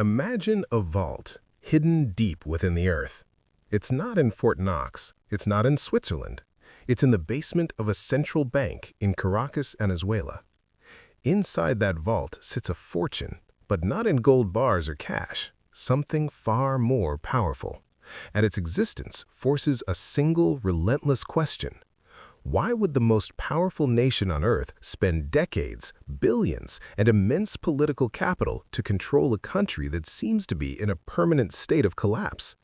Imagine a vault hidden deep within the earth. It's not in Fort Knox. It's not in Switzerland. It's in the basement of a central bank in Caracas, Venezuela. Inside that vault sits a fortune, but not in gold bars or cash, something far more powerful. And its existence forces a single, relentless question. Why would the most powerful nation on earth spend decades, billions, and immense political capital to control a country that seems to be in a permanent state of collapse?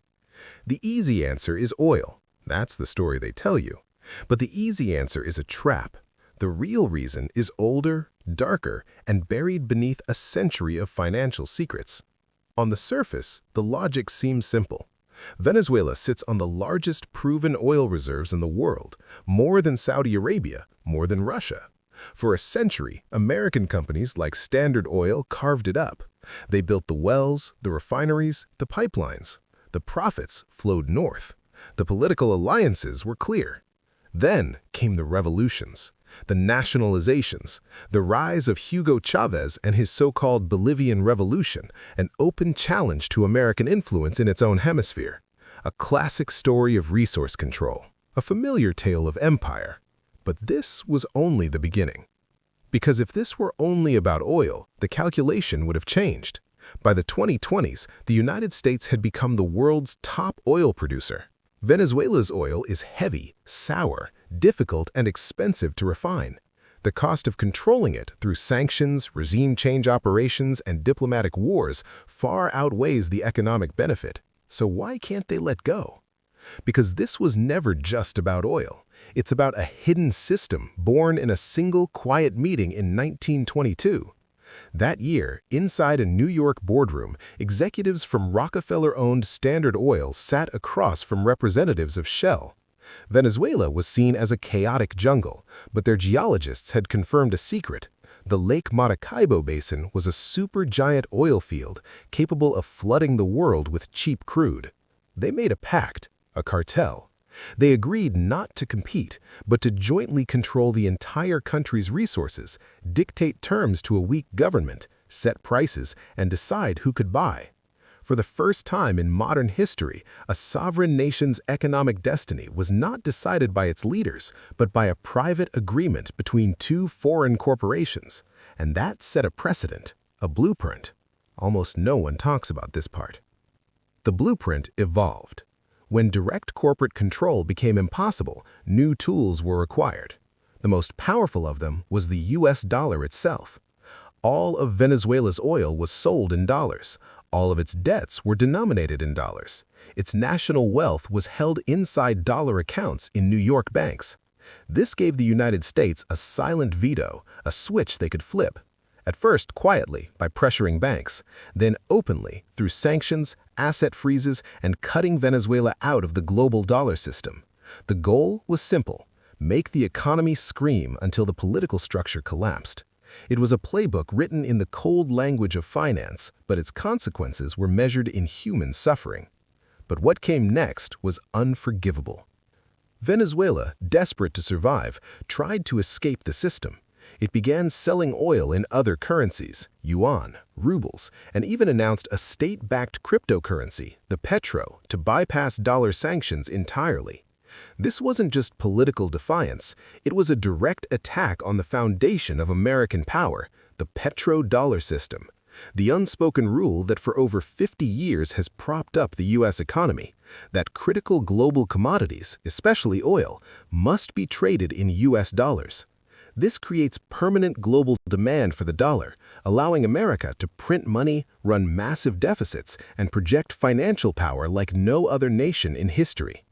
The easy answer is oil. That's the story they tell you. But the easy answer is a trap. The real reason is older, darker, and buried beneath a century of financial secrets. On the surface, the logic seems simple. Venezuela sits on the largest proven oil reserves in the world, more than Saudi Arabia, more than Russia. For a century, American companies like Standard Oil carved it up. They built the wells, the refineries, the pipelines. The profits flowed north. The political alliances were clear. Then came the revolutions, the nationalizations, the rise of Hugo Chavez and his so-called Bolivian Revolution, an open challenge to American influence in its own hemisphere. A classic story of resource control, a familiar tale of empire. But this was only the beginning. Because if this were only about oil, the calculation would have changed. By the 2020s, the United States had become the world's top oil producer. Venezuela's oil is heavy, sour, difficult, and expensive to refine. The cost of controlling it through sanctions, regime change operations, and diplomatic wars far outweighs the economic benefit. So why can't they let go? Because this was never just about oil. It's about a hidden system born in a single quiet meeting in 1922. That year, inside a New York boardroom, executives from Rockefeller-owned Standard Oil sat across from representatives of Shell. Venezuela was seen as a chaotic jungle, but their geologists had confirmed a secret. The Lake Maracaibo Basin was a supergiant oil field capable of flooding the world with cheap crude. They made a pact, a cartel. They agreed not to compete, but to jointly control the entire country's resources, dictate terms to a weak government, set prices, and decide who could buy. For the first time in modern history, a sovereign nation's economic destiny was not decided by its leaders, but by a private agreement between two foreign corporations. And that set a precedent, a blueprint. Almost no one talks about this part. The blueprint evolved. When direct corporate control became impossible, new tools were required. The most powerful of them was the US dollar itself. All of Venezuela's oil was sold in dollars. All of its debts were denominated in dollars. Its national wealth was held inside dollar accounts in New York banks. This gave the United States a silent veto, a switch they could flip. At first quietly, by pressuring banks, then openly through sanctions, asset freezes, and cutting Venezuela out of the global dollar system. The goal was simple: make the economy scream until the political structure collapsed. It was a playbook written in the cold language of finance, but its consequences were measured in human suffering. But what came next was unforgivable. Venezuela, desperate to survive, tried to escape the system. It began selling oil in other currencies, yuan, rubles, and even announced a state-backed cryptocurrency, the petro, to bypass dollar sanctions entirely. This wasn't just political defiance, it was a direct attack on the foundation of American power, the petrodollar system, the unspoken rule that for over 50 years has propped up the U.S. economy, that critical global commodities, especially oil, must be traded in U.S. dollars. This creates permanent global demand for the dollar, allowing America to print money, run massive deficits, and project financial power like no other nation in history.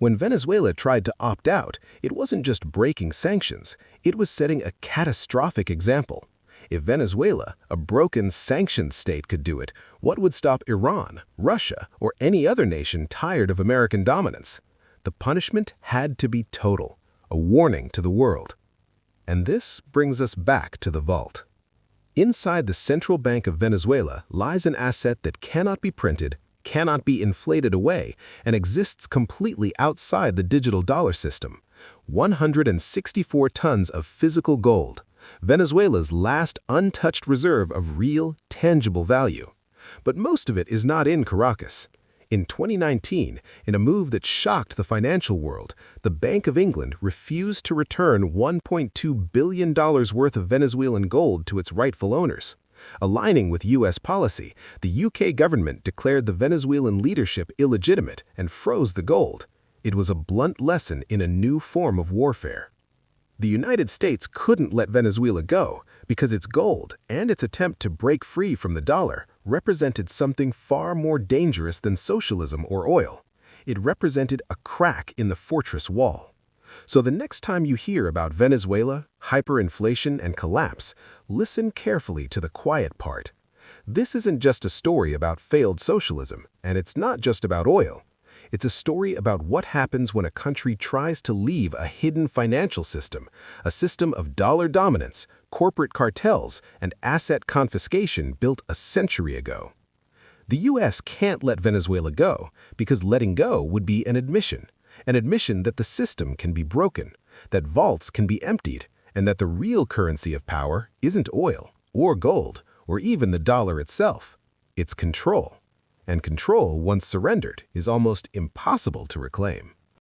When Venezuela tried to opt out, it wasn't just breaking sanctions, it was setting a catastrophic example. If Venezuela, a broken sanctioned state, could do it, what would stop Iran, Russia, or any other nation tired of American dominance? The punishment had to be total, a warning to the world. And this brings us back to the vault. Inside the central bank of Venezuela lies an asset that cannot be printed, cannot be inflated away, and exists completely outside the digital dollar system. 164 tons of physical gold, Venezuela's last untouched reserve of real, tangible value. But most of it is not in Caracas. In 2019, in a move that shocked the financial world, the Bank of England refused to return $1.2 billion worth of Venezuelan gold to its rightful owners. Aligning with U.S. policy, the UK government declared the Venezuelan leadership illegitimate and froze the gold. It was a blunt lesson in a new form of warfare. The United States couldn't let Venezuela go because its gold and its attempt to break free from the dollar represented something far more dangerous than socialism or oil. It represented a crack in the fortress wall. So the next time you hear about Venezuela, hyperinflation, and collapse, listen carefully to the quiet part. This isn't just a story about failed socialism, and it's not just about oil. It's a story about what happens when a country tries to leave a hidden financial system, a system of dollar dominance, corporate cartels, and asset confiscation built a century ago. The U.S. can't let Venezuela go because letting go would be an admission that the system can be broken, that vaults can be emptied, and that the real currency of power isn't oil or gold or even the dollar itself. It's control. And control, once surrendered, is almost impossible to reclaim.